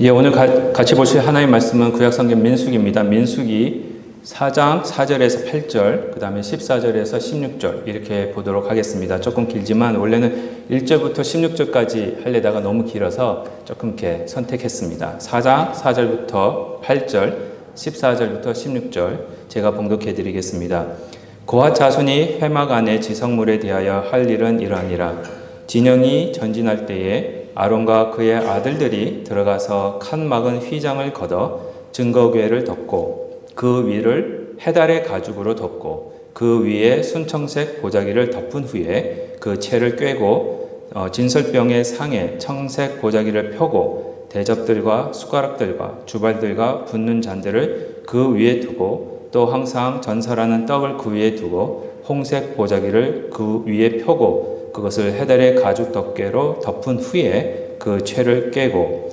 예, 오늘 같이 보실 하나님의 말씀은 구약성경 민수기입니다. 민수기 4장 4절에서 8절, 그 다음에 14절에서 16절 이렇게 보도록 하겠습니다. 조금 길지만 원래는 1절부터 16절까지 하려다가 너무 길어서 조금 이렇게 선택했습니다. 4장 4절부터 8절, 14절부터 16절 제가 봉독해 드리겠습니다. 고핫 자손이 회막 안에 지성물에 대하여 할 일은 이러하니라. 진영이 전진할 때에 아론과 그의 아들들이 들어가서 칸 막은 휘장을 걷어 증거궤를 덮고 그 위를 해달의 가죽으로 덮고 그 위에 순청색 보자기를 덮은 후에 그 채를 꿰고 진설병의 상에 청색 보자기를 펴고 대접들과 숟가락들과 주발들과 붓는 잔들을 그 위에 두고 또 항상 전설하는 떡을 그 위에 두고 홍색 보자기를 그 위에 펴고 그것을 해달의 가죽 덮개로 덮은 후에 그 채를 꿰고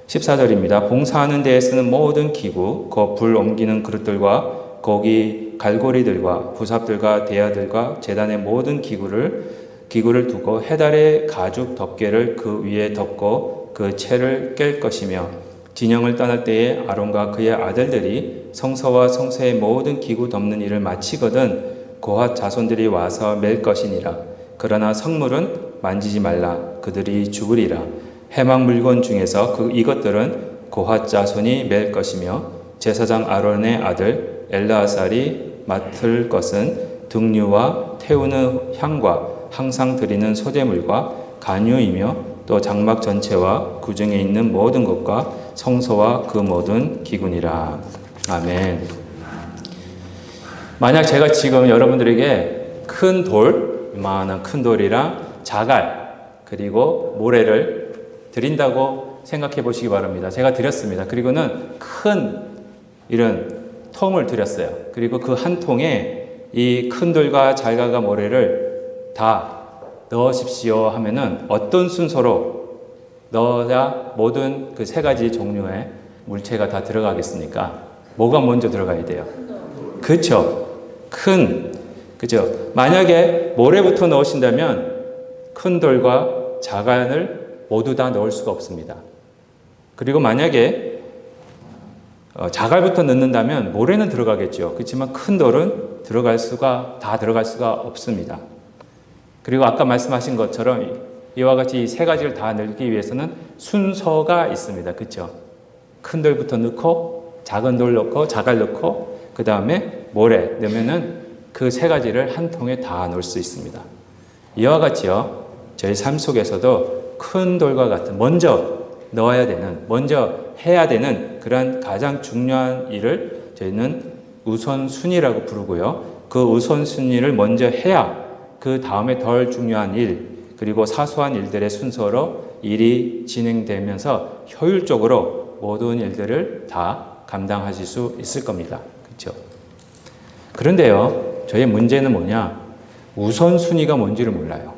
14절입니다. 봉사하는 데에 쓰는 모든 기구, 그 불 옮기는 그릇들과 거기 갈고리들과 부삽들과 대야들과 제단의 모든 기구를 두고 해달의 가죽 덮개를 그 위에 덮고 그 채를 깰 것이며 진영을 떠날 때에 아론과 그의 아들들이 성서와 성서의 모든 기구 덮는 일을 마치거든 고핫 자손들이 와서 맬 것이니라. 그러나 성물은 만지지 말라. 그들이 죽으리라. 해막 물건 중에서 이것들은 고핫 자손이 맬 것이며 제사장 아론의 아들 엘르아살이 맡을 것은 등류와 태우는 향과 항상 드리는 소제물과 간유이며 또 장막 전체와 그 중에 있는 모든 것과 성소와 그 모든 기구니라. 아멘. 만약 제가 지금 여러분들에게 큰 돌, 이만한 큰 돌이랑 자갈 그리고 모래를 드린다고 생각해 보시기 바랍니다. 제가 드렸습니다. 그리고는 큰 이런 통을 드렸어요. 그리고 그 한 통에 이 큰 돌과 자갈과 모래를 다 넣으십시오 하면은 어떤 순서로 넣어야 모든 그 세 가지 종류의 물체가 다 들어가겠습니까? 뭐가 먼저 들어가야 돼요? 그렇죠. 그죠? 만약에 모래부터 넣으신다면 큰 돌과 자갈을 모두 다 넣을 수가 없습니다. 그리고 만약에 자갈부터 넣는다면 모래는 들어가겠죠. 그렇지만 큰 돌은 들어갈 수가 없습니다. 그리고 아까 말씀하신 것처럼 이와 같이 이 세 가지를 다 넣기 위해서는 순서가 있습니다. 그렇죠? 큰 돌부터 넣고 작은 돌 넣고 자갈 넣고 그 다음에 모래 넣으면은 그 세 가지를 한 통에 다 넣을 수 있습니다. 이와 같이요. 저희 삶 속에서도 큰 돌과 같은 먼저 해야 되는 그런 가장 중요한 일을 저희는 우선순위라고 부르고요. 그 우선순위를 먼저 해야 그 다음에 덜 중요한 일 그리고 사소한 일들의 순서로 일이 진행되면서 효율적으로 모든 일들을 다 감당하실 수 있을 겁니다. 그렇죠? 그런데요. 저의 문제는 뭐냐? 우선순위가 뭔지를 몰라요.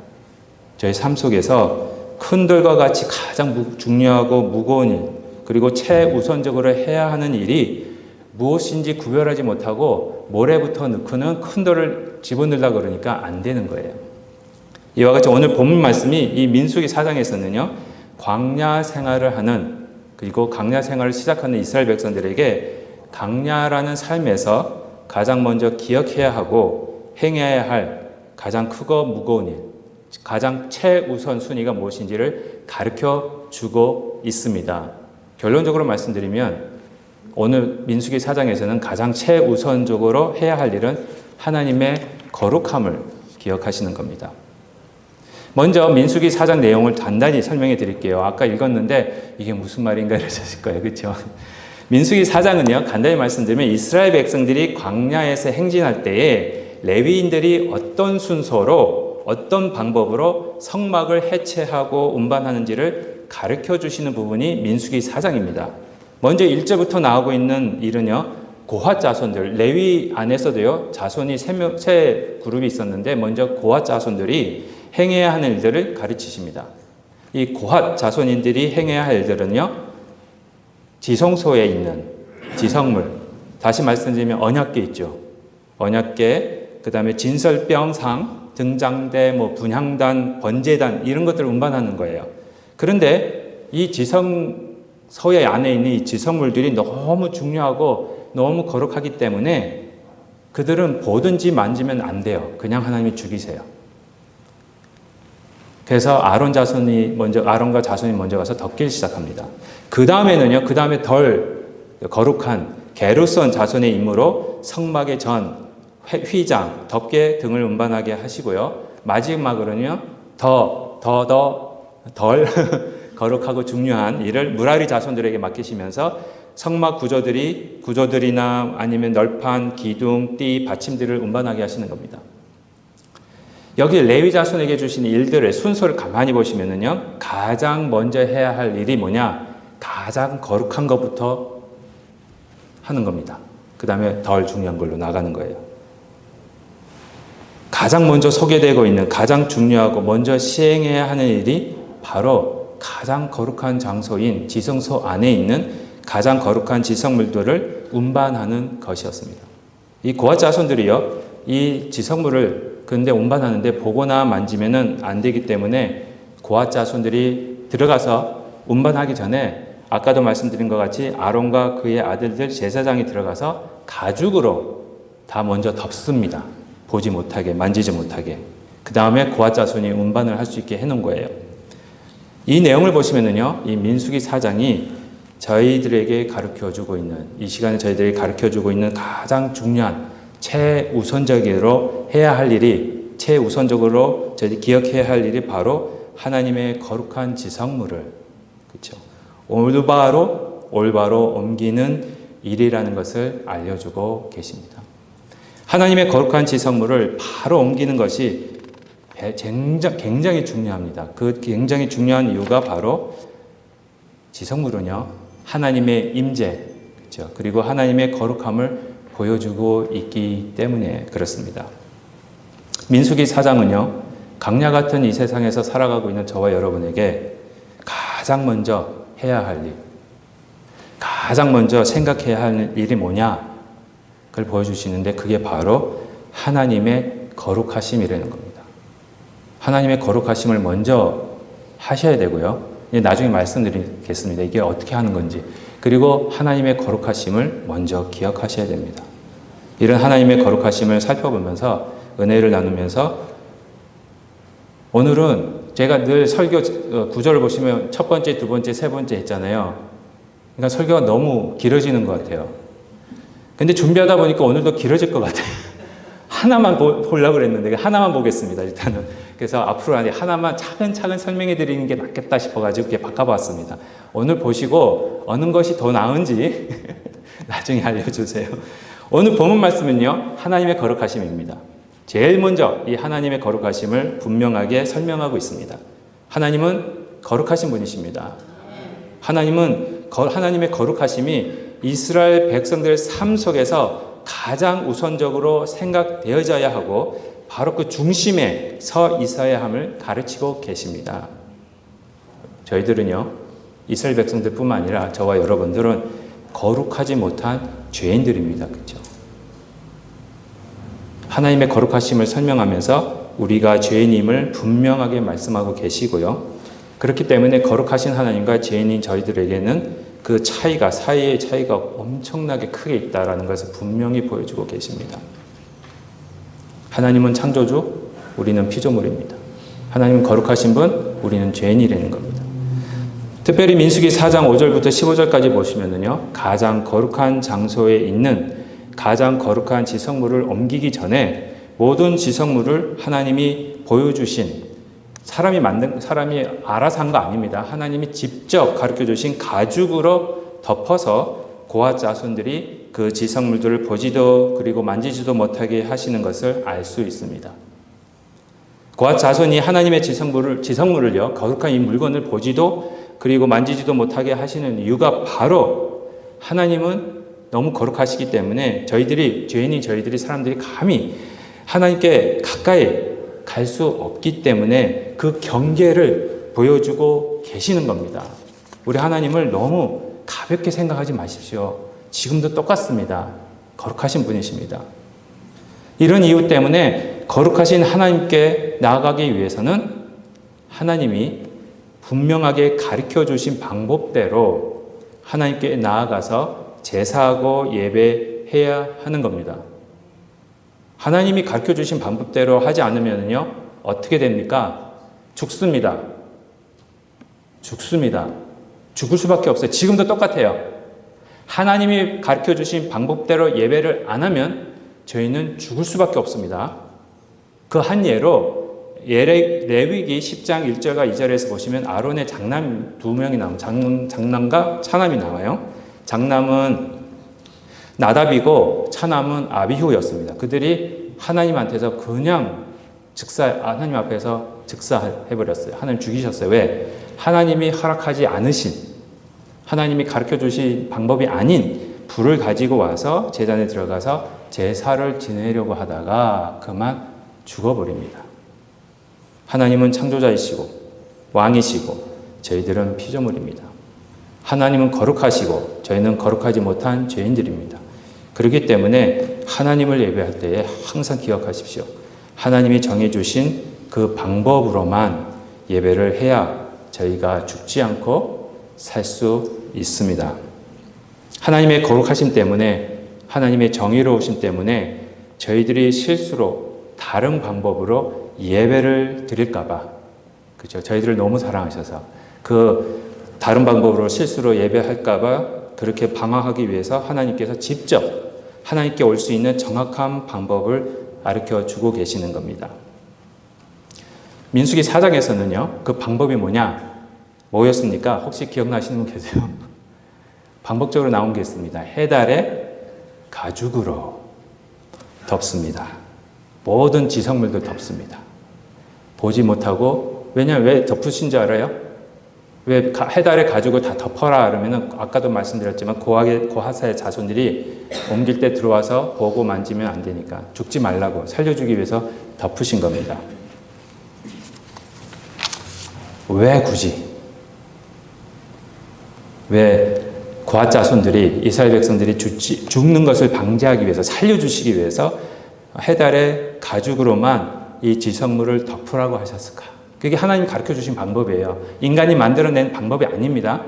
저희 삶 속에서 큰 돌과 같이 가장 중요하고 무거운 일, 그리고 최우선적으로 해야 하는 일이 무엇인지 구별하지 못하고 모래부터 넣고는 큰 돌을 집어넣으려고 그러니까 안 되는 거예요. 이와 같이 오늘 본문 말씀이 이 민수기 4장에서는요, 광야 생활을 하는, 그리고 광야 생활을 시작하는 이스라엘 백성들에게 광야라는 삶에서 가장 먼저 기억해야 하고 행해야 할 가장 크고 무거운 일, 가장 최우선 순위가 무엇인지를 가르쳐 주고 있습니다. 결론적으로 말씀드리면 오늘 민수기 4장에서는 가장 최우선적으로 해야 할 일은 하나님의 거룩함을 기억하시는 겁니다. 먼저 민수기 4장 내용을 간단히 설명해 드릴게요. 아까 읽었는데 이게 무슨 말인가 이러셨을 거예요. 그렇죠? 민수기 4장은요. 간단히 말씀드리면 이스라엘 백성들이 광야에서 행진할 때에 레위인들이 어떤 순서로 어떤 방법으로 성막을 해체하고 운반하는지를 가르쳐 주시는 부분이 민수기 4장입니다. 먼저 1절부터 나오고 있는 일은요. 고핫 자손들, 레위 안에서도요. 자손이 세 그룹이 있었는데 먼저 고핫 자손들이 행해야 하는 일들을 가르치십니다. 이 고핫 자손인들이 행해야 할 일들은요. 지성소에 있는 지성물, 다시 말씀드리면 언약궤 있죠. 언약궤, 그 다음에 진설병상, 등장대, 분향단, 번제단 이런 것들을 운반하는 거예요. 그런데 이 지성소에 서예 안에 있는 이 지성물들이 너무 중요하고 너무 거룩하기 때문에 그들은 보든지 만지면 안 돼요. 그냥 하나님이 죽이세요. 그래서 아론과 자손이 먼저 가서 덮기 시작합니다. 그 다음에는요, 그 다음에 덜 거룩한 게르손 자손의 임무로 성막의 전, 휘장, 덮개 등을 운반하게 하시고요. 마지막으로는요, 덜 거룩하고 중요한 일을 무라리 자손들에게 맡기시면서 성막 구조들이나 아니면 널판, 기둥, 띠, 받침들을 운반하게 하시는 겁니다. 여기 레위 자손에게 주신 일들의 순서를 가만히 보시면은요, 가장 먼저 해야 할 일이 뭐냐? 가장 거룩한 것부터 하는 겁니다. 그 다음에 덜 중요한 걸로 나가는 거예요. 가장 먼저 소개되고 있는 가장 중요하고 먼저 시행해야 하는 일이 바로 가장 거룩한 장소인 지성소 안에 있는 가장 거룩한 지성물들을 운반하는 것이었습니다. 이 고핫 자손들이요, 이 지성물을 근데 운반하는데 보거나 만지면은 안 되기 때문에 고핫 자손들이 들어가서 운반하기 전에 아까도 말씀드린 것 같이 아론과 그의 아들들 제사장이 들어가서 가죽으로 다 먼저 덮습니다. 보지 못하게, 만지지 못하게. 그 다음에 고핫 자손이 운반을 할 수 있게 해놓은 거예요. 이 내용을 보시면은요, 이 민수기 4장이 저희들에게 가르쳐주고 있는, 이 시간에 저희들이 가르쳐주고 있는 가장 중요한 최우선적으로 해야 할 일이, 최우선적으로 저희들이 기억해야 할 일이 바로 하나님의 거룩한 지성물을, 그렇죠, 올바로 옮기는 일이라는 것을 알려주고 계십니다. 하나님의 거룩한 지성물을 바로 옮기는 것이 굉장히 중요합니다. 그 굉장히 중요한 이유가 바로 지성물은요, 하나님의 임재, 그렇죠, 그리고 하나님의 거룩함을 보여주고 있기 때문에 그렇습니다. 민수기 4장은요, 강야 같은 이 세상에서 살아가고 있는 저와 여러분에게 가장 먼저 해야 할 일, 가장 먼저 생각해야 할 일이 뭐냐, 그걸 보여주시는데 그게 바로 하나님의 거룩하심이라는 겁니다. 하나님의 거룩하심을 먼저 하셔야 되고요. 나중에 말씀드리겠습니다. 이게 어떻게 하는 건지. 그리고 하나님의 거룩하심을 먼저 기억하셔야 됩니다. 이런 하나님의 거룩하심을 살펴보면서 은혜를 나누면서 오늘은 제가 늘 설교 구절을 보시면 첫 번째, 두 번째, 세 번째 했잖아요. 그러니까 설교가 너무 길어지는 것 같아요. 근데 준비하다 보니까 오늘도 길어질 것 같아요. 하나만 보려고 그랬는데 하나만 보겠습니다. 일단은. 그래서 앞으로 하나만 차근차근 설명해 드리는 게 낫겠다 싶어가지고 이렇게 바꿔봤습니다. 오늘 보시고 어느 것이 더 나은지 나중에 알려주세요. 오늘 본문 말씀은요, 하나님의 거룩하심입니다. 제일 먼저 이 하나님의 거룩하심을 분명하게 설명하고 있습니다. 하나님은 거룩하신 분이십니다. 하나님의 거룩하심이 이스라엘 백성들의 삶 속에서 가장 우선적으로 생각되어져야 하고 바로 그 중심에 서 있어야 함을 가르치고 계십니다. 저희들은요, 이스라엘 백성들뿐만 아니라 저와 여러분들은 거룩하지 못한 죄인들입니다. 그렇죠? 하나님의 거룩하심을 설명하면서 우리가 죄인임을 분명하게 말씀하고 계시고요. 그렇기 때문에 거룩하신 하나님과 죄인인 저희들에게는 그 사이의 차이가 엄청나게 크게 있다는 것을 분명히 보여주고 계십니다. 하나님은 창조주, 우리는 피조물입니다. 하나님은 거룩하신 분, 우리는 죄인이라는 겁니다. 특별히 민수기 4장 5절부터 15절까지 보시면은요, 가장 거룩한 장소에 있는 가장 거룩한 지성물을 옮기기 전에 모든 지성물을 하나님이 보여주신, 사람이 알아서 한 거 아닙니다. 하나님이 직접 가르쳐 주신 가죽으로 덮어서 고핫 자손들이 그 지성물들을 보지도 그리고 만지지도 못하게 하시는 것을 알 수 있습니다. 고핫 자손이 하나님의 지성물을요, 거룩한 이 물건을 보지도 그리고 만지지도 못하게 하시는 이유가 바로 하나님은 너무 거룩하시기 때문에 저희들이 사람들이 감히 하나님께 가까이 갈 수 없기 때문에 그 경계를 보여주고 계시는 겁니다. 우리 하나님을 너무 가볍게 생각하지 마십시오. 지금도 똑같습니다. 거룩하신 분이십니다. 이런 이유 때문에 거룩하신 하나님께 나아가기 위해서는 하나님이 분명하게 가르쳐 주신 방법대로 하나님께 나아가서 제사하고 예배해야 하는 겁니다. 하나님이 가르쳐 주신 방법대로 하지 않으면요, 어떻게 됩니까? 죽습니다. 죽습니다. 죽을 수밖에 없어요. 지금도 똑같아요. 하나님이 가르쳐 주신 방법대로 예배를 안 하면 저희는 죽을 수밖에 없습니다. 그 한 예로 레위기 10장 1절과 2절에서 보시면 아론의 장남 두 명이 나와요. 장남과 차남이 나와요. 장남은 나답이고 차남은 아비후였습니다. 그들이 하나님한테서 그냥 하나님 앞에서 즉사해버렸어요. 하나님 죽이셨어요. 왜? 하나님이 허락하지 않으신, 하나님이 가르쳐 주신 방법이 아닌 불을 가지고 와서 제단에 들어가서 제사를 지내려고 하다가 그만 죽어버립니다. 하나님은 창조자이시고 왕이시고 저희들은 피조물입니다. 하나님은 거룩하시고 저희는 거룩하지 못한 죄인들입니다. 그렇기 때문에 하나님을 예배할 때에 항상 기억하십시오. 하나님이 정해주신 그 방법으로만 예배를 해야 저희가 죽지 않고 살 수 있습니다. 하나님의 거룩하심 때문에, 하나님의 정의로우심 때문에 저희들이 실수로 다른 방법으로 예배를 드릴까봐, 그렇죠? 저희들을 너무 사랑하셔서 그 다른 방법으로 실수로 예배할까봐 그렇게 방어하기 위해서 하나님께서 직접 하나님께 올 수 있는 정확한 방법을 가르쳐 주고 계시는 겁니다. 민수기 4장에서는요, 그 방법이 뭐였습니까? 혹시 기억나시는 분 계세요? 반복적으로 나온 게 있습니다. 해달에 가죽으로 덮습니다. 모든 지성물도 덮습니다. 보지 못하고, 왜냐하면 왜 덮으신 줄 알아요? 왜 해달의 가죽을 다 덮어라 그러면은 아까도 말씀드렸지만 고하사의 자손들이 옮길 때 들어와서 보고 만지면 안 되니까 죽지 말라고 살려주기 위해서 덮으신 겁니다. 왜 굳이? 왜 고핫 자손들이, 이스라엘 백성들이 죽는 것을 방지하기 위해서, 살려주시기 위해서 해달의 가죽으로만 이 지성물을 덮으라고 하셨을까? 그게 하나님 가르쳐 주신 방법이에요. 인간이 만들어낸 방법이 아닙니다.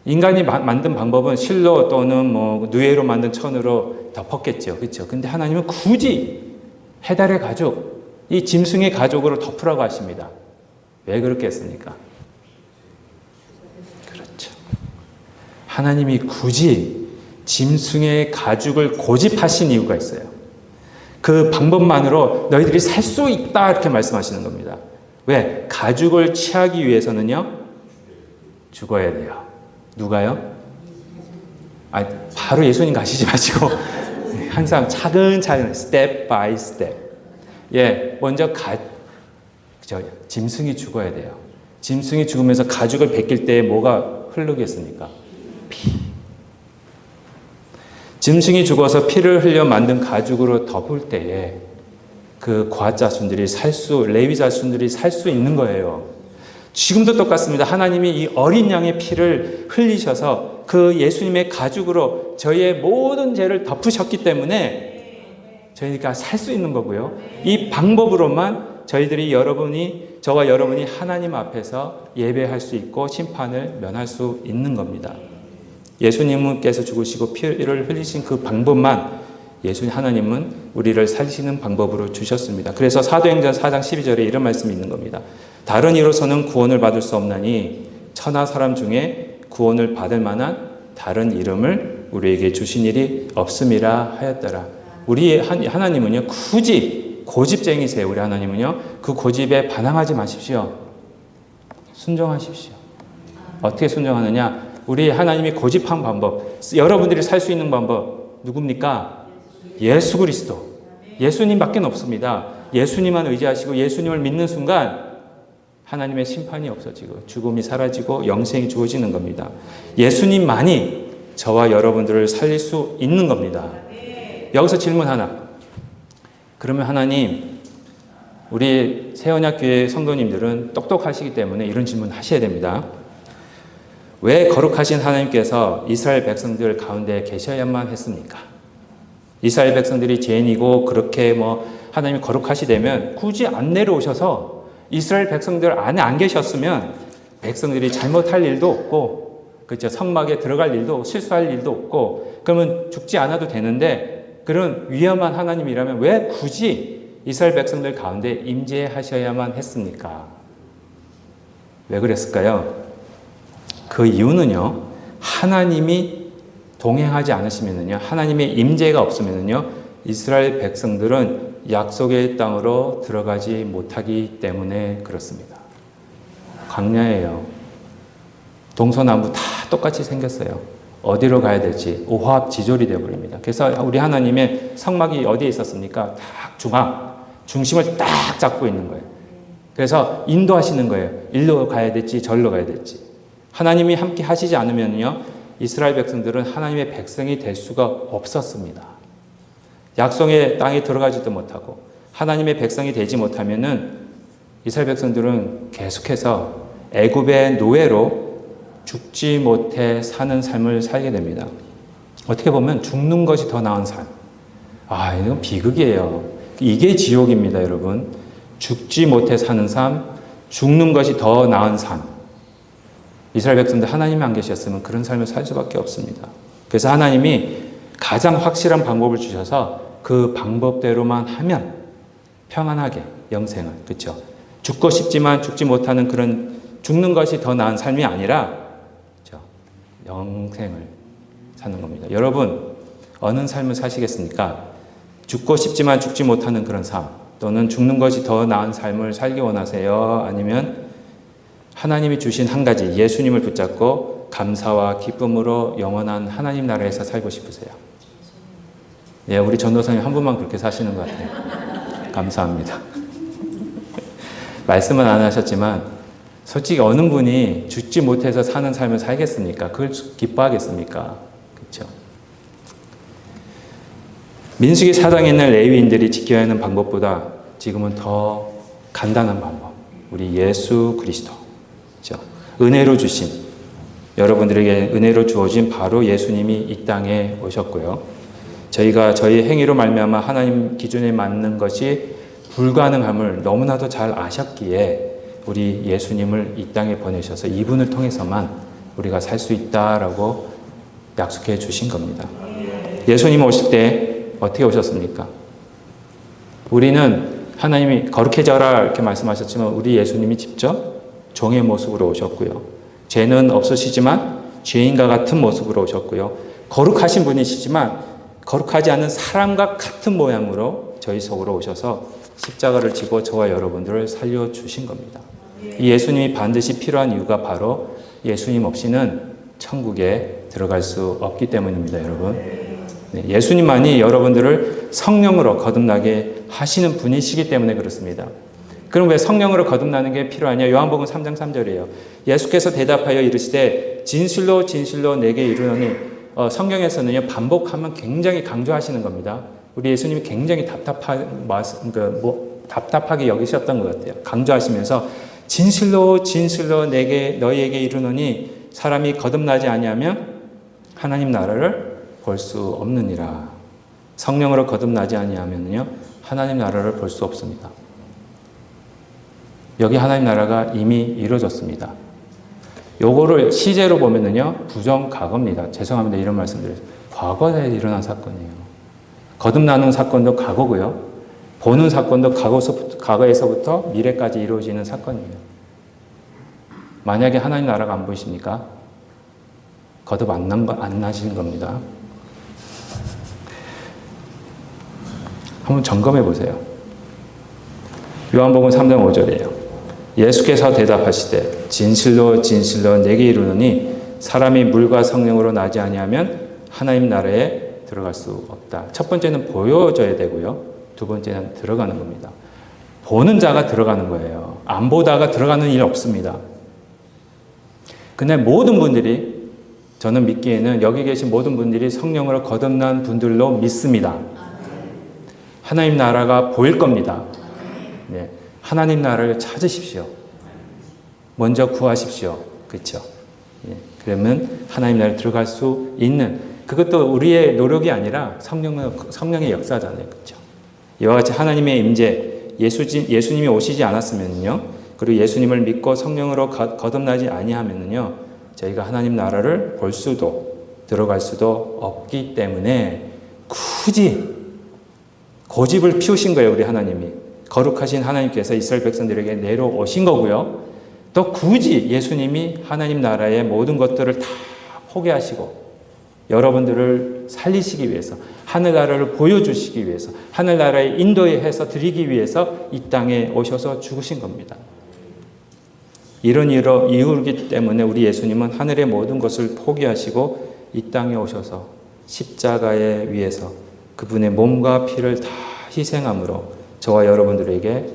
인간이 만든 방법은 실로 또는 누에로 만든 천으로 덮었겠죠. 그렇죠? 근데 하나님은 굳이 해달의 가죽, 이 짐승의 가죽으로 덮으라고 하십니다. 왜 그렇게 했습니까? 그렇죠. 하나님이 굳이 짐승의 가죽을 고집하신 이유가 있어요. 그 방법만으로 너희들이 살 수 있다 이렇게 말씀하시는 겁니다. 왜? 가죽을 취하기 위해서는요, 죽어야 돼요. 누가요? 바로 예수님 가시지 마시고 항상 차근차근 step by step. 먼저 짐승이 죽어야 돼요. 짐승이 죽으면서 가죽을 벗길 때 뭐가 흐르겠습니까? 피. 짐승이 죽어서 피를 흘려 만든 가죽으로 덮을 때에 그 고핫 자손들이 레위 자손들이 살 수 있는 거예요. 지금도 똑같습니다. 하나님이 이 어린 양의 피를 흘리셔서 그 예수님의 가죽으로 저희의 모든 죄를 덮으셨기 때문에 저희가 살 수 있는 거고요. 이 방법으로만 저와 여러분이 하나님 앞에서 예배할 수 있고 심판을 면할 수 있는 겁니다. 예수님께서 죽으시고 피를 흘리신 그 방법만 하나님은 우리를 살리시는 방법으로 주셨습니다. 그래서 사도행전 4장 12절에 이런 말씀이 있는 겁니다. 다른 이로서는 구원을 받을 수 없나니 천하 사람 중에 구원을 받을 만한 다른 이름을 우리에게 주신 일이 없음이라 하였더라. 우리 하나님은요, 굳이 고집쟁이세요. 우리 하나님은요, 그 고집에 반항하지 마십시오. 순종하십시오. 어떻게 순종하느냐? 우리 하나님이 고집한 방법, 여러분들이 살 수 있는 방법 누굽니까? 예수 그리스도. 예수님밖에 없습니다. 예수님만 의지하시고 예수님을 믿는 순간 하나님의 심판이 없어지고 죽음이 사라지고 영생이 주어지는 겁니다. 예수님만이 저와 여러분들을 살릴 수 있는 겁니다. 여기서 질문 하나. 그러면 하나님, 우리 새언약교회 성도님들은 똑똑하시기 때문에 이런 질문 하셔야 됩니다. 왜 거룩하신 하나님께서 이스라엘 백성들 가운데 계셔야만 했습니까? 이스라엘 백성들이 죄인이고 그렇게 하나님이 거룩하시다면 굳이 안 내려오셔서 이스라엘 백성들 안에 안 계셨으면 백성들이 잘못할 일도 없고, 그렇죠. 성막에 들어갈 일도 실수할 일도 없고 그러면 죽지 않아도 되는데 그런 위험한 하나님이라면 왜 굳이 이스라엘 백성들 가운데 임재하셔야만 했습니까? 왜 그랬을까요? 그 이유는요. 하나님이 동행하지 않으시면은요. 하나님의 임재가 없으면은요. 이스라엘 백성들은 약속의 땅으로 들어가지 못하기 때문에 그렇습니다. 광야예요. 동서남북 다 똑같이 생겼어요. 어디로 가야 될지 오합지졸이 되어버립니다. 그래서 우리 하나님의 성막이 어디에 있었습니까? 딱 중심을 딱 잡고 있는 거예요. 그래서 인도하시는 거예요. 일로 가야 될지 절로 가야 될지. 하나님이 함께 하시지 않으면요. 이스라엘 백성들은 하나님의 백성이 될 수가 없었습니다. 약속의 땅에 들어가지도 못하고 하나님의 백성이 되지 못하면은 이스라엘 백성들은 계속해서 애굽의 노예로 죽지 못해 사는 삶을 살게 됩니다. 어떻게 보면 죽는 것이 더 나은 삶. 이건 비극이에요. 이게 지옥입니다, 여러분. 죽지 못해 사는 삶, 죽는 것이 더 나은 삶. 이스라엘 백성들 하나님이 안 계셨으면 그런 삶을 살 수밖에 없습니다. 그래서 하나님이 가장 확실한 방법을 주셔서 그 방법대로만 하면 평안하게 영생을, 그렇죠? 죽고 싶지만 죽지 못하는 그런 죽는 것이 더 나은 삶이 아니라 그렇죠? 영생을 사는 겁니다. 여러분 어느 삶을 사시겠습니까? 죽고 싶지만 죽지 못하는 그런 삶 또는 죽는 것이 더 나은 삶을 살기 원하세요? 아니면 하나님이 주신 한 가지 예수님을 붙잡고 감사와 기쁨으로 영원한 하나님 나라에서 살고 싶으세요? 예, 우리 전도사님 한 분만 그렇게 사시는 것 같아요. 감사합니다. 말씀은 안 하셨지만 솔직히 어느 분이 죽지 못해서 사는 삶을 살겠습니까? 그걸 기뻐하겠습니까? 그렇죠? 민수기 4장에 있는 레위인들이 지켜야 하는 방법보다 지금은 더 간단한 방법. 우리 예수 그리스도. 그렇죠? 은혜로 주신 여러분들에게 은혜로 주어진 바로 예수님이 이 땅에 오셨고요. 저희가 저희 행위로 말미암아 하나님 기준에 맞는 것이 불가능함을 너무나도 잘 아셨기에 우리 예수님을 이 땅에 보내셔서 이분을 통해서만 우리가 살 수 있다라고 약속해 주신 겁니다. 예수님 오실 때 어떻게 오셨습니까? 우리는 하나님이 거룩해져라 이렇게 말씀하셨지만 우리 예수님이 직접 종의 모습으로 오셨고요. 죄는 없으시지만 죄인과 같은 모습으로 오셨고요. 거룩하신 분이시지만 거룩하지 않은 사람과 같은 모양으로 저희 속으로 오셔서 십자가를 지고 저와 여러분들을 살려주신 겁니다. 이 예수님이 반드시 필요한 이유가 바로 예수님 없이는 천국에 들어갈 수 없기 때문입니다, 여러분. 네, 예수님만이 여러분들을 성령으로 거듭나게 하시는 분이시기 때문에 그렇습니다. 그럼 왜 성령으로 거듭나는 게 필요하냐? 요한복음 3장 3절이에요. 예수께서 대답하여 이르시되 진실로 진실로 내게 이르노니 성경에서는요, 반복하면 굉장히 강조하시는 겁니다. 우리 예수님이 굉장히 답답하게 여기셨던 것 같아요. 강조하시면서 진실로 진실로 너희에게 이르노니 사람이 거듭나지 아니하면 하나님 나라를 볼 수 없느니라. 성령으로 거듭나지 아니하면요 하나님 나라를 볼 수 없습니다. 여기 하나님 나라가 이미 이루어졌습니다. 요거를 시제로 보면은요 부정과거입니다. 죄송합니다. 이런 말씀드려요. 과거에 일어난 사건이에요. 거듭나는 사건도 과거고요. 보는 사건도 과거에서부터 미래까지 이루어지는 사건이에요. 만약에 하나님 나라가 안 보이십니까? 거듭 안 나신 겁니다. 한번 점검해 보세요. 요한복음 3장 5절이에요. 예수께서 대답하시되 진실로 진실로 내게 이르노니 사람이 물과 성령으로 나지 아니하면 하나님 나라에 들어갈 수 없다. 첫 번째는 보여져야 되고요. 두 번째는 들어가는 겁니다. 보는 자가 들어가는 거예요. 안 보다가 들어가는 일 없습니다. 근데 모든 분들이 저는 믿기에는 여기 계신 모든 분들이 성령으로 거듭난 분들로 믿습니다. 하나님 나라가 보일 겁니다. 네. 하나님 나라를 찾으십시오. 먼저 구하십시오. 그렇죠? 예. 그러면 하나님 나라에 들어갈 수 있는, 그것도 우리의 노력이 아니라 성령의 역사잖아요. 그렇죠? 이와 같이 하나님의 임재, 예수님이 오시지 않았으면요, 그리고 예수님을 믿고 성령으로 거듭나지 아니하면요, 저희가 하나님 나라를 볼 수도 들어갈 수도 없기 때문에 굳이 고집을 피우신 거예요. 우리 하나님이. 거룩하신 하나님께서 이스라엘 백성들에게 내려오신 거고요. 또 굳이 예수님이 하나님 나라의 모든 것들을 다 포기하시고 여러분들을 살리시기 위해서, 하늘나라를 보여주시기 위해서, 하늘나라에 인도해서 드리기 위해서 이 땅에 오셔서 죽으신 겁니다. 이런 이유이기 때문에 우리 예수님은 하늘의 모든 것을 포기하시고 이 땅에 오셔서 십자가에 위해서 그분의 몸과 피를 다 희생함으로 저와 여러분들에게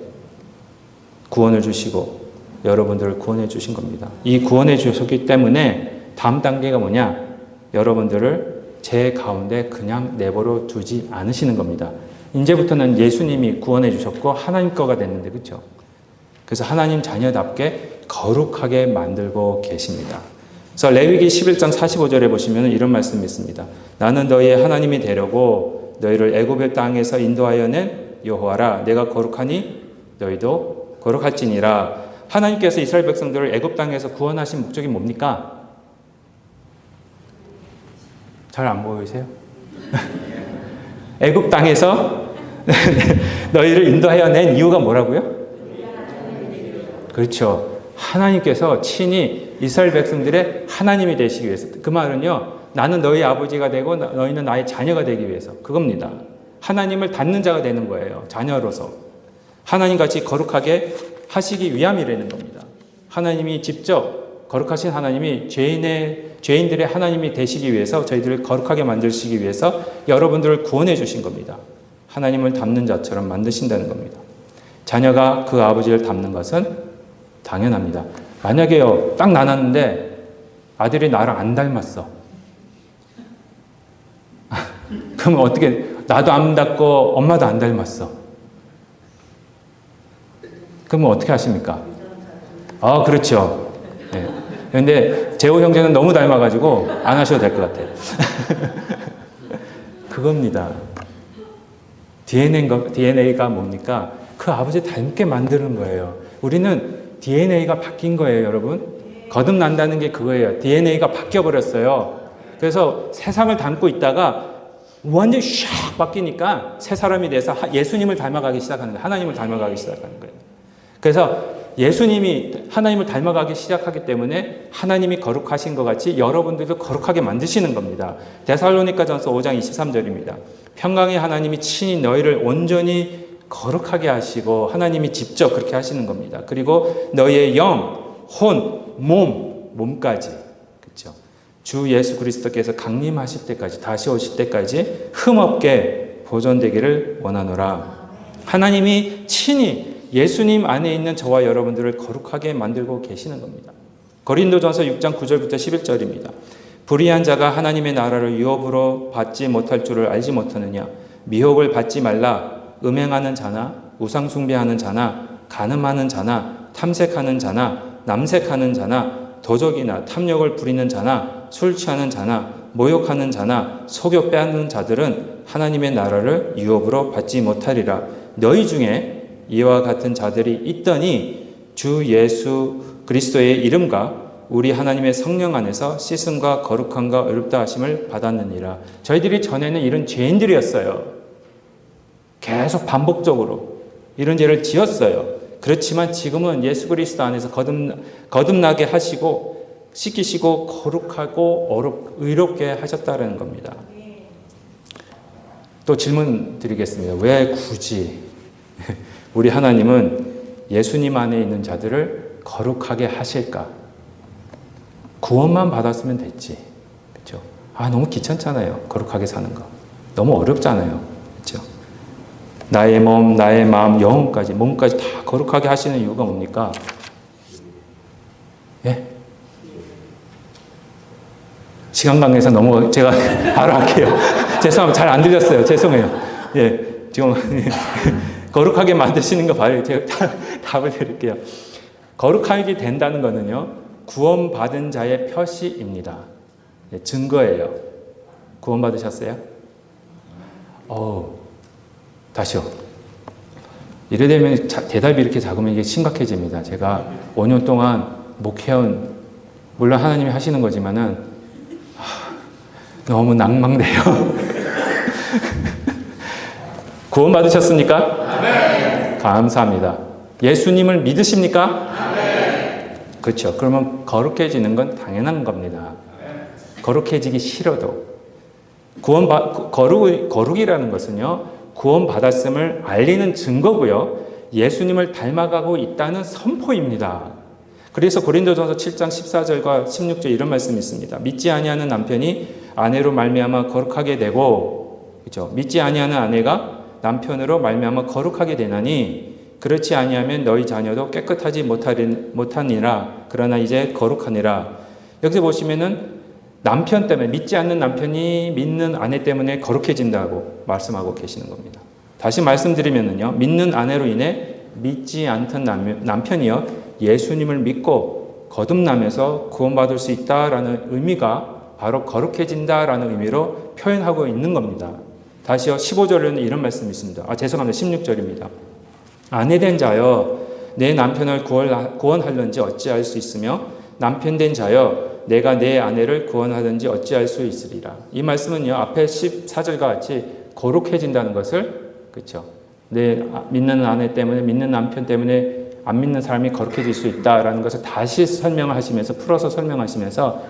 구원을 주시고 여러분들을 구원해 주신 겁니다. 이 구원해 주셨기 때문에 다음 단계가 뭐냐? 여러분들을 제 가운데 그냥 내버려 두지 않으시는 겁니다. 이제부터는 예수님이 구원해 주셨고 하나님 거가 됐는데, 그렇죠? 그래서 하나님 자녀답게 거룩하게 만들고 계십니다. 그래서 레위기 11장 45절에 보시면 이런 말씀이 있습니다. 나는 너희의 하나님이 되려고 너희를 애굽의 땅에서 인도하여 낸 여호와라. 내가 거룩하니 너희도 거룩할지니라. 하나님께서 이스라엘 백성들을 애굽 땅에서 구원하신 목적이 뭡니까? 잘 안 보이세요? 애굽 땅에서 너희를 인도하여 낸 이유가 뭐라고요? 그렇죠. 하나님께서 친히 이스라엘 백성들의 하나님이 되시기 위해서. 그 말은요, 나는 너희 아버지가 되고 너희는 나의 자녀가 되기 위해서. 그겁니다. 하나님을 닮는 자가 되는 거예요. 자녀로서. 하나님같이 거룩하게 하시기 위함이라는 겁니다. 하나님이 직접, 거룩하신 하나님이 죄인들의 하나님이 되시기 위해서, 저희들을 거룩하게 만드시기 위해서 여러분들을 구원해 주신 겁니다. 하나님을 닮는 자처럼 만드신다는 겁니다. 자녀가 그 아버지를 닮는 것은 당연합니다. 만약에요, 딱 나눴는데 아들이 나를 안 닮았어. 그럼 어떻게, 나도 안 닮고 엄마도 안 닮았어. 그러면 어떻게 하십니까? 그렇죠. 네. 근데 재호 형제는 너무 닮아가지고 안 하셔도 될 것 같아요. 그겁니다. DNA가 뭡니까? 그 아버지 닮게 만드는 거예요. 우리는 DNA가 바뀐 거예요, 여러분. 거듭난다는 게 그거예요. DNA가 바뀌어버렸어요. 그래서 세상을 닮고 있다가 완전히 샥 바뀌니까 새 사람이 돼서 예수님을 닮아가기 시작하는 거예요. 하나님을 닮아가기 시작하는 거예요. 그래서 예수님이 하나님을 닮아가기 시작하기 때문에 하나님이 거룩하신 것 같이 여러분들도 거룩하게 만드시는 겁니다. 데살로니가전서 5장 23절입니다. 평강의 하나님이 친히 너희를 온전히 거룩하게 하시고 하나님이 직접 그렇게 하시는 겁니다. 그리고 너희의 영, 혼, 몸까지, 그렇죠? 주 예수 그리스도께서 강림하실 때까지, 다시 오실 때까지 흠없게 보존되기를 원하노라. 하나님이 친히 예수님 안에 있는 저와 여러분들을 거룩하게 만들고 계시는 겁니다. 고린도전서 6장 9절부터 11절입니다. 불의한 자가 하나님의 나라를 유업으로 받지 못할 줄을 알지 못하느냐? 미혹을 받지 말라. 음행하는 자나 우상 숭배하는 자나 간음하는 자나 탐색하는 자나 남색하는 자나 도적이나 탐욕을 부리는 자나 술 취하는 자나 모욕하는 자나 속여 빼앗는 자들은 하나님의 나라를 유업으로 받지 못하리라. 너희 중에 이와 같은 자들이 있더니 주 예수 그리스도의 이름과 우리 하나님의 성령 안에서 씻음과 거룩함과 의롭다 하심을 받았느니라. 저희들이 전에는 이런 죄인들이었어요. 계속 반복적으로 이런 죄를 지었어요. 그렇지만 지금은 예수 그리스도 안에서 거듭나게 하시고 씻기시고 거룩하고 의롭게 하셨다는 겁니다. 또 질문 드리겠습니다. 왜 굳이 우리 하나님은 예수님 안에 있는 자들을 거룩하게 하실까? 구원만 받았으면 됐지. 그렇죠? 너무 귀찮잖아요. 거룩하게 사는 거. 너무 어렵잖아요. 그렇죠? 나의 몸, 나의 마음, 영혼까지, 몸까지 다 거룩하게 하시는 이유가 뭡니까? 예? 시간 관계에서 너무 제가 바로 할게요. 죄송합니다. 잘 안 들렸어요. 죄송해요. 예, 지금 거룩하게 만드시는 거 봐요. 제가 답을 드릴게요. 거룩하게 된다는 거는요, 구원받은 자의 표시입니다. 예, 증거예요. 구원받으셨어요? 다시요. 이래 되면 대답이 이렇게 작으면 이게 심각해집니다. 제가 5년 동안 목회원 물론 하나님이 하시는 거지만은 너무 낭망돼요. 구원 받으셨습니까? 아멘. 감사합니다. 예수님을 믿으십니까? 아멘. 그렇죠. 그러면 거룩해지는 건 당연한 겁니다. 아멘. 거룩해지기 싫어도 거룩이라는 것은요, 구원받았음을 알리는 증거고요, 예수님을 닮아가고 있다는 선포입니다. 그래서 고린도전서 7장 14절과 16절 이런 말씀이 있습니다. 믿지 아니하는 남편이 아내로 말미암아 거룩하게 되고, 그렇죠? 믿지 아니하는 아내가 남편으로 말미암아 거룩하게 되나니 그렇지 아니하면 너희 자녀도 깨끗하지 못하니라. 그러나 이제 거룩하니라. 여기서 보시면은 남편 때문에, 믿지 않는 남편이 믿는 아내 때문에 거룩해진다고 말씀하고 계시는 겁니다. 다시 말씀드리면은요, 믿는 아내로 인해 믿지 않던 남편이요, 예수님을 믿고 거듭나면서 구원받을 수 있다라는 의미가 바로 거룩해진다라는 의미로 표현하고 있는 겁니다. 다시요, 15절에는 이런 말씀이 있습니다. 죄송합니다. 16절입니다. 아내된 자여 내 남편을 구원하려는지 어찌할 수 있으며 남편된 자여 내가 내 아내를 구원하든지 어찌할 수 있으리라. 이 말씀은요, 앞에 14절과 같이 거룩해진다는 것을, 그렇죠, 내 믿는 아내 때문에, 믿는 남편 때문에 안 믿는 사람이 거룩해질 수 있다라는 것을 다시 설명을 하시면서, 풀어서 설명하시면서,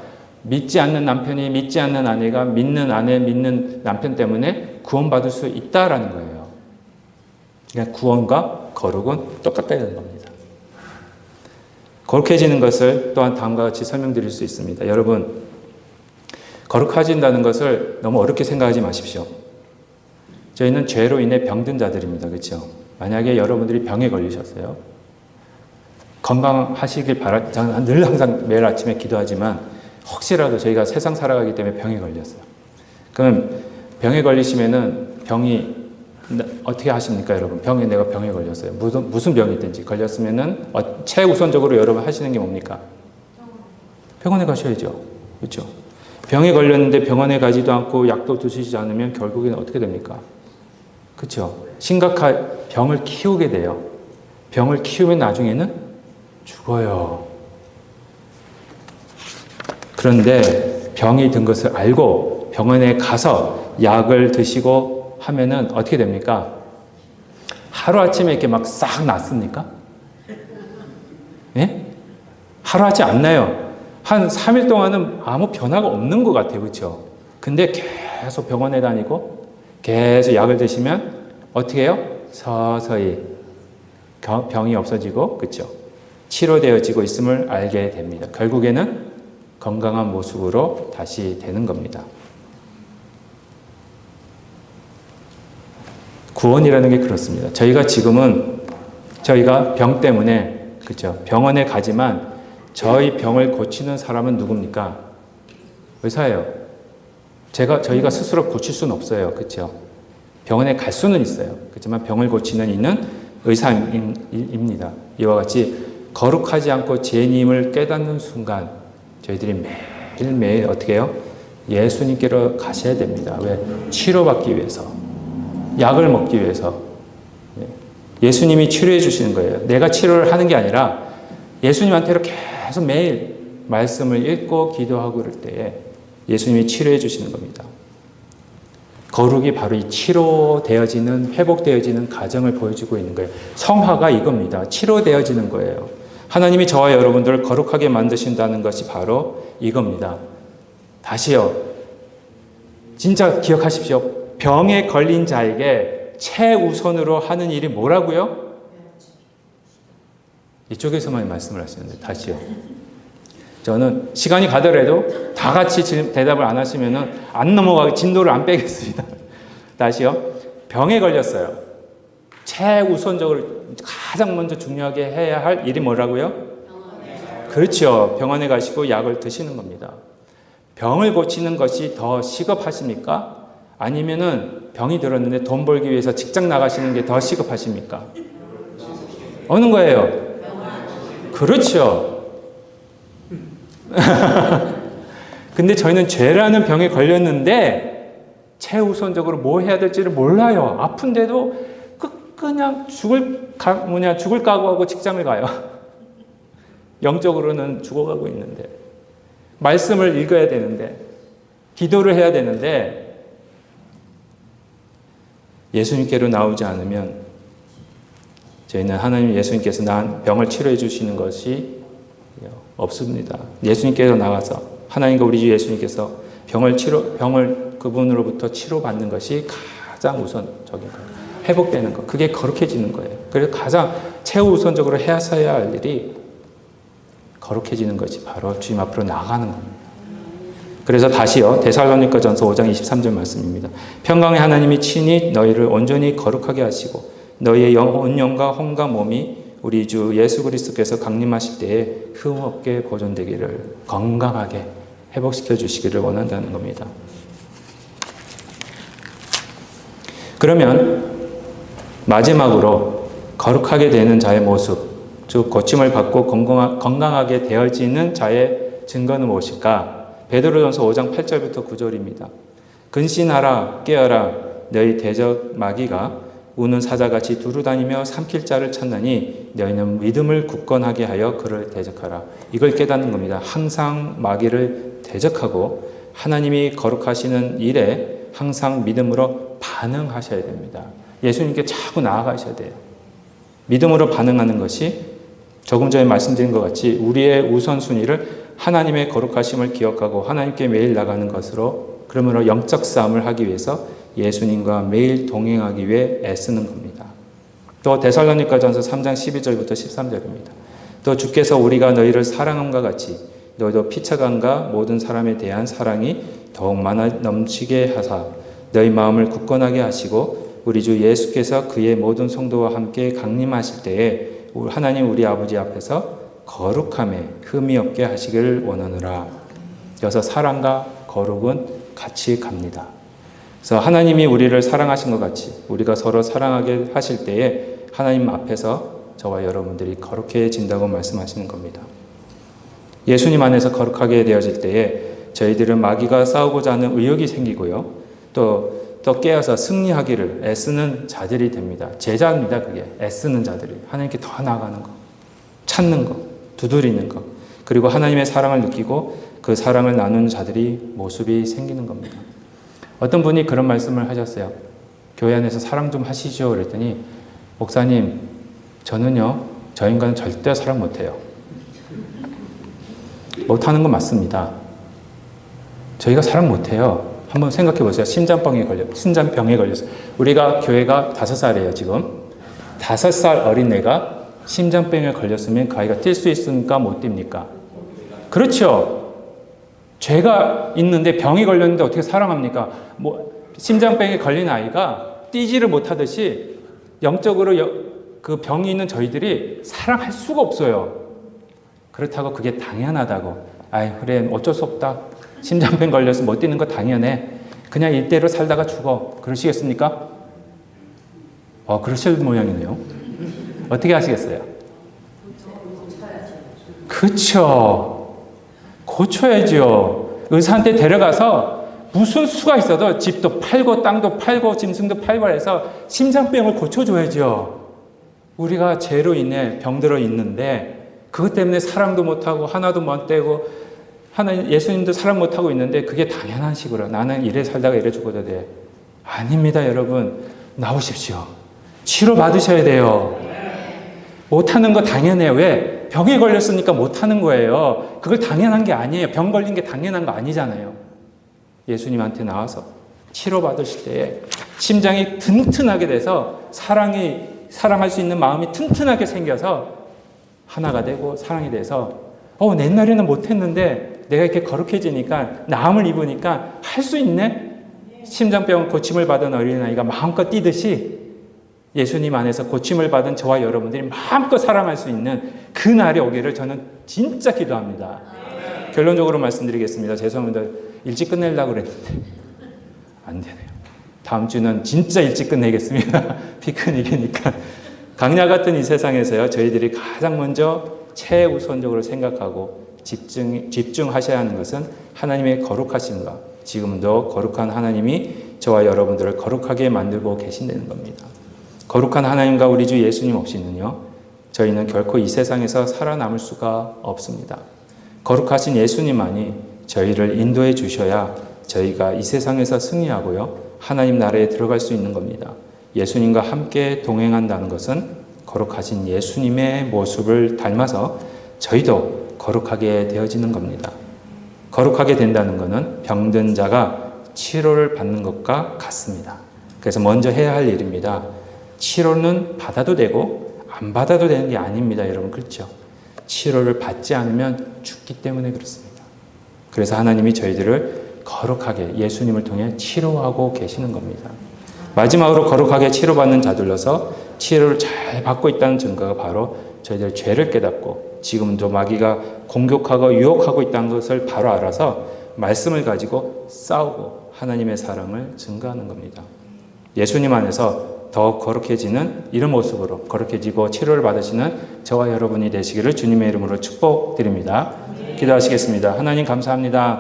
믿지 않는 남편이, 믿지 않는 아내가 믿는 아내, 믿는 남편 때문에 구원받을 수 있다라는 거예요. 그러니까 구원과 거룩은 똑같다는 겁니다. 거룩해지는 것을 또한 다음과 같이 설명드릴 수 있습니다. 여러분, 거룩해진다는 것을 너무 어렵게 생각하지 마십시오. 저희는 죄로 인해 병든 자들입니다. 그렇죠? 만약에 여러분들이 병에 걸리셨어요. 건강하시길 저는 늘 항상 매일 아침에 기도하지만 혹시라도 저희가 세상 살아가기 때문에 병에 걸렸어요. 그럼 병에 걸리시면은 병이 어떻게 하십니까, 여러분? 내가 병에 걸렸어요. 무슨 병이든지 걸렸으면은 최우선적으로 여러분 하시는 게 뭡니까? 병원에 가셔야죠. 그렇죠? 병에 걸렸는데 병원에 가지도 않고 약도 드시지 않으면 결국에는 어떻게 됩니까? 그렇죠? 심각한 병을 키우게 돼요. 병을 키우면 나중에는 죽어요. 그런데 병이 든 것을 알고 병원에 가서 약을 드시고 하면은 어떻게 됩니까? 하루아침에 이렇게 막 싹 낫습니까? 예? 하루아침 안 나요. 한 3일 동안은 아무 변화가 없는 것 같아요. 그렇죠? 근데 계속 병원에 다니고 계속 약을 드시면 어떻게 해요? 서서히 병이 없어지고, 그렇죠? 치료되어지고 있음을 알게 됩니다. 결국에는 건강한 모습으로 다시 되는 겁니다. 구원이라는 게 그렇습니다. 저희가 병 때문에, 그렇죠, 병원에 가지만 저희 병을 고치는 사람은 누굽니까? 의사예요. 저희가 스스로 고칠 수는 없어요. 그렇죠? 병원에 갈 수는 있어요. 그렇지만 병을 고치는 이는 의사입니다. 이와 같이 거룩하지 않고 죄님을 깨닫는 순간 저희들이 매일매일 어떻게 해요? 예수님께로 가셔야 됩니다. 왜? 치료받기 위해서. 약을 먹기 위해서. 예수님이 치료해 주시는 거예요. 내가 치료를 하는 게 아니라 예수님한테로 계속 매일 말씀을 읽고 기도하고 그럴 때에 예수님이 치료해 주시는 겁니다. 거룩이 바로 이 치료되어지는, 회복되어지는 과정을 보여주고 있는 거예요. 성화가 이겁니다. 치료되어지는 거예요. 하나님이 저와 여러분들을 거룩하게 만드신다는 것이 바로 이겁니다. 다시요. 진짜 기억하십시오. 병에 걸린 자에게 최우선으로 하는 일이 뭐라고요? 이쪽에서만 말씀을 하시는데, 다시요. 저는 시간이 가더라도 다 같이 대답을 안 하시면은 안 넘어가고 진도를 안 빼겠습니다. 다시요. 병에 걸렸어요. 최우선적으로 가장 먼저 중요하게 해야 할 일이 뭐라고요? 그렇죠. 병원에 가시고 약을 드시는 겁니다. 병을 고치는 것이 더 시급하십니까? 아니면은 병이 들었는데 돈 벌기 위해서 직장 나가시는 게 더 시급하십니까? 어느 거예요? 그렇죠. 근데 저희는 죄라는 병에 걸렸는데 최우선적으로 뭐 해야 될지를 몰라요. 아픈데도 그냥 죽을 각오하고 직장을 가요. 영적으로는 죽어가고 있는데. 말씀을 읽어야 되는데, 기도를 해야 되는데, 예수님께로 나오지 않으면 저희는 하나님 예수님께서 난 병을 치료해 주시는 것이 없습니다. 예수님께로 나와서 하나님과 우리 주 예수님께서 병을 그분으로부터 치료받는 것이 가장 우선적인 거예요. 회복되는 것. 그게 거룩해지는 거예요. 그래서 가장 최우선적으로 해야 할 일이 거룩해지는 것이 바로 주님 앞으로 나가는 겁니다. 그래서 다시요. 데살로니가전서 5장 23절 말씀입니다. 평강의 하나님이 친히 너희를 온전히 거룩하게 하시고 너희의 온 영과 혼과 몸이 우리 주 예수 그리스도께서 강림하실 때에 흠없게 보존되기를 건강하게 회복시켜 주시기를 원한다는 겁니다. 그러면 마지막으로 거룩하게 되는 자의 모습, 즉 고침을 받고 건강하게 되어지는 자의 증거는 무엇일까? 베드로전서 5장 8절부터 9절입니다. 근신하라 깨어라 너희 대적 마귀가 우는 사자같이 두루다니며 삼킬 자를 찾나니 너희는 믿음을 굳건하게 하여 그를 대적하라. 이걸 깨닫는 겁니다. 항상 마귀를 대적하고 하나님이 거룩하시는 일에 항상 믿음으로 반응하셔야 됩니다. 예수님께 자꾸 나아가셔야 돼요. 믿음으로 반응하는 것이 조금 전에 말씀드린 것 같이 우리의 우선순위를 하나님의 거룩하심을 기억하고 하나님께 매일 나가는 것으로, 그러므로 영적 싸움을 하기 위해서 예수님과 매일 동행하기 위해 애쓰는 겁니다. 또 데살로니가전서 3장 12절부터 13절입니다. 또 주께서 우리가 너희를 사랑함과 같이 너희도 피차간과 모든 사람에 대한 사랑이 더욱 많아 넘치게 하사 너희 마음을 굳건하게 하시고 우리 주 예수께서 그의 모든 성도와 함께 강림하실 때에 하나님 우리 아버지 앞에서 거룩함에 흠이 없게 하시기를 원하노라. 여기서 사랑과 거룩은 같이 갑니다. 그래서 하나님이 우리를 사랑하신 것 같이 우리가 서로 사랑하게 하실 때에 하나님 앞에서 저와 여러분들이 거룩해진다고 말씀하시는 겁니다. 예수님 안에서 거룩하게 되어질 때에 저희들은 마귀가 싸우고자 하는 의욕이 생기고요. 또 깨어서 승리하기를 애쓰는 자들이 됩니다. 제자입니다. 그게 애쓰는 자들이. 하나님께 더 나아가는 것, 찾는 것, 두드리는 것, 그리고 하나님의 사랑을 느끼고 그 사랑을 나누는 자들이 모습이 생기는 겁니다. 어떤 분이 그런 말씀을 하셨어요. 교회 안에서 사랑 좀 하시죠. 그랬더니 목사님, 저는요 저 인간은 절대 사랑 못해요. 못하는 건 맞습니다. 저희가 사랑 못해요. 한번 생각해 보세요. 심장병에 걸렸어요. 우리가 교회가 5살이에요 지금. 5살 어린애가 심장병에 걸렸으면 그 아이가 뛸 수 있습니까? 못 뜁니까? 그렇죠. 죄가 있는데 병이 걸렸는데 어떻게 사랑합니까? 심장병에 걸린 아이가 뛰지를 못하듯이 영적으로 그 병이 있는 저희들이 사랑할 수가 없어요. 그렇다고 그게 당연하다고. 아이 그래 어쩔 수 없다. 심장병 걸려서 못 뛰는 거 당연해. 그냥 이대로 살다가 죽어. 그러시겠습니까? 그러실 모양이네요. 어떻게 하시겠어요? 그렇죠. 고쳐야죠. 의사한테 데려가서 무슨 수가 있어도 집도 팔고 땅도 팔고 짐승도 팔고 해서 심장병을 고쳐줘야죠. 우리가 죄로 인해 병들어 있는데 그것 때문에 사랑도 못하고 하나도 못 떼고 예수님도 사랑 못하고 있는데 그게 당연한 식으로 나는 이래 살다가 이래 죽어도 돼. 아닙니다 여러분. 나오십시오. 치료 받으셔야 돼요. 못하는 거 당연해요. 왜? 병에 걸렸으니까 못하는 거예요. 그걸 당연한 게 아니에요. 병 걸린 게 당연한 거 아니잖아요. 예수님한테 나와서 치료 받으실 때에 심장이 튼튼하게 돼서 사랑할 수 있는 마음이 튼튼하게 생겨서 하나가 되고 사랑이 돼서 옛날에는 못했는데 내가 이렇게 거룩해지니까 나음을 입으니까 할 수 있네. 심장병 고침을 받은 어린아이가 마음껏 뛰듯이 예수님 안에서 고침을 받은 저와 여러분들이 마음껏 사랑할 수 있는 그 날이 오기를 저는 진짜 기도합니다. 결론적으로 말씀드리겠습니다. 죄송합니다. 일찍 끝내려고 그랬는데 안 되네요. 다음 주는 진짜 일찍 끝내겠습니다. 피크닉이니까. 강야 같은 이 세상에서요, 저희들이 가장 먼저 최우선적으로 생각하고 집중하셔야 하는 것은 하나님의 거룩하심과 지금도 거룩한 하나님이 저와 여러분들을 거룩하게 만들고 계신다는 겁니다. 거룩한 하나님과 우리 주 예수님 없이는요, 저희는 결코 이 세상에서 살아남을 수가 없습니다. 거룩하신 예수님만이 저희를 인도해 주셔야 저희가 이 세상에서 승리하고요, 하나님 나라에 들어갈 수 있는 겁니다. 예수님과 함께 동행한다는 것은 거룩하신 예수님의 모습을 닮아서 저희도 거룩하게 되어지는 겁니다. 거룩하게 된다는 것은 병든 자가 치료를 받는 것과 같습니다. 그래서 먼저 해야 할 일입니다. 치료는 받아도 되고 안 받아도 되는 게 아닙니다. 여러분, 그렇죠? 치료를 받지 않으면 죽기 때문에 그렇습니다. 그래서 하나님이 저희들을 거룩하게 예수님을 통해 치료하고 계시는 겁니다. 마지막으로 거룩하게 치료받는 자들로서 치료를 잘 받고 있다는 증거가 바로 저희들 죄를 깨닫고 지금도 마귀가 공격하고 유혹하고 있다는 것을 바로 알아서 말씀을 가지고 싸우고 하나님의 사랑을 증거하는 겁니다. 예수님 안에서 더 거룩해지는 이런 모습으로 거룩해지고 치료를 받으시는 저와 여러분이 되시기를 주님의 이름으로 축복드립니다. 기도하시겠습니다. 하나님 감사합니다.